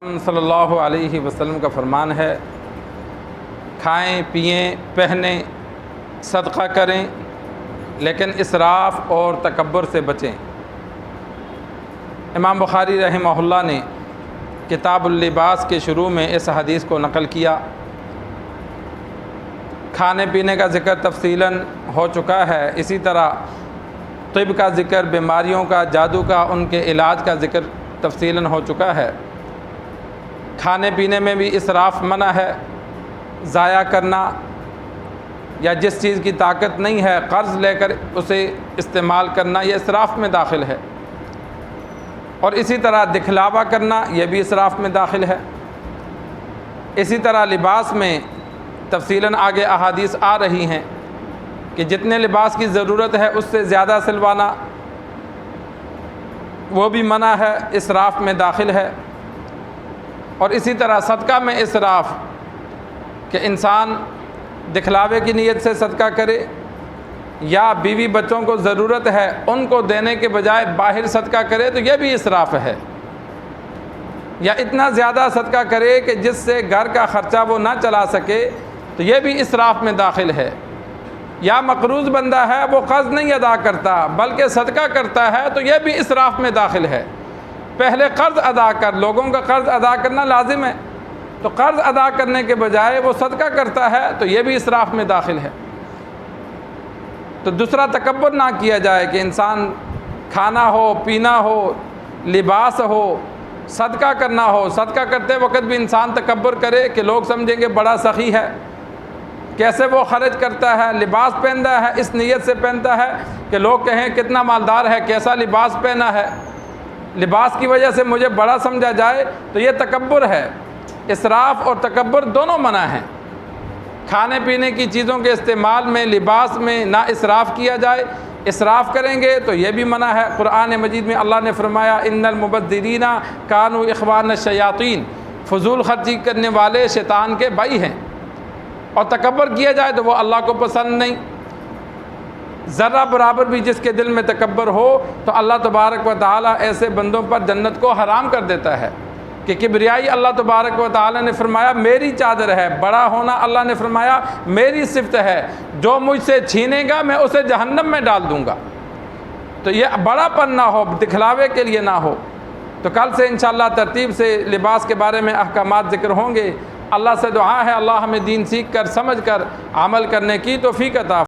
صلی اللہ علیہ وسلم کا فرمان ہے، کھائیں پئیں پہنیں صدقہ کریں لیکن اسراف اور تکبر سے بچیں۔ امام بخاری رحمہ اللہ نے کتاب اللباس کے شروع میں اس حدیث کو نقل کیا۔ کھانے پینے کا ذکر تفصیلاً ہو چکا ہے، اسی طرح طب کا ذکر، بیماریوں کا، جادو کا، ان کے علاج کا ذکر تفصیلاً ہو چکا ہے۔ کھانے پینے میں بھی اسراف منع ہے، ضائع کرنا یا جس چیز کی طاقت نہیں ہے قرض لے کر اسے استعمال کرنا یہ اسراف میں داخل ہے، اور اسی طرح دکھلاوا کرنا یہ بھی اسراف میں داخل ہے۔ اسی طرح لباس میں تفصیلاً آگے احادیث آ رہی ہیں کہ جتنے لباس کی ضرورت ہے اس سے زیادہ سلوانا وہ بھی منع ہے، اسراف میں داخل ہے۔ اور اسی طرح صدقہ میں اسراف کہ انسان دکھلاوے کی نیت سے صدقہ کرے یا بیوی بچوں کو ضرورت ہے ان کو دینے کے بجائے باہر صدقہ کرے تو یہ بھی اسراف ہے، یا اتنا زیادہ صدقہ کرے کہ جس سے گھر کا خرچہ وہ نہ چلا سکے تو یہ بھی اسراف میں داخل ہے۔ یا مقروض بندہ ہے، وہ قرض نہیں ادا کرتا بلکہ صدقہ کرتا ہے تو یہ بھی اسراف میں داخل ہے۔ پہلے قرض ادا کر، لوگوں کا قرض ادا کرنا لازم ہے، تو قرض ادا کرنے کے بجائے وہ صدقہ کرتا ہے تو یہ بھی اسراف میں داخل ہے۔ تو دوسرا تکبر نہ کیا جائے کہ انسان کھانا ہو، پینا ہو، لباس ہو، صدقہ کرنا ہو، صدقہ کرتے وقت بھی انسان تکبر کرے کہ لوگ سمجھیں گے بڑا سخی ہے، کیسے وہ خرچ کرتا ہے، لباس پہنتا ہے اس نیت سے پہنتا ہے کہ لوگ کہیں کتنا مالدار ہے، کیسا لباس پہنا ہے، لباس کی وجہ سے مجھے بڑا سمجھا جائے، تو یہ تکبر ہے۔ اسراف اور تکبر دونوں منع ہیں۔ کھانے پینے کی چیزوں کے استعمال میں، لباس میں نہ اسراف کیا جائے، اسراف کریں گے تو یہ بھی منع ہے۔ قرآن مجید میں اللہ نے فرمایا ان المبذرین کانوا اخوان الشیاطین، فضول خرچی کرنے والے شیطان کے بھائی ہیں، اور تکبر کیا جائے تو وہ اللہ کو پسند نہیں۔ ذرہ برابر بھی جس کے دل میں تکبر ہو تو اللہ تبارک و تعالیٰ ایسے بندوں پر جنت کو حرام کر دیتا ہے، کہ کبریائی اللہ تبارک و تعالیٰ نے فرمایا میری چادر ہے، بڑا ہونا اللہ نے فرمایا میری صفت ہے، جو مجھ سے چھینے گا میں اسے جہنم میں ڈال دوں گا۔ تو یہ بڑا پن نہ ہو، دکھلاوے کے لیے نہ ہو۔ تو کل سے انشاءاللہ ترتیب سے لباس کے بارے میں احکامات ذکر ہوں گے۔ اللہ سے دعا ہے اللہ ہمیں دین سیکھ کر، سمجھ کر عمل کرنے کی توفیق عطا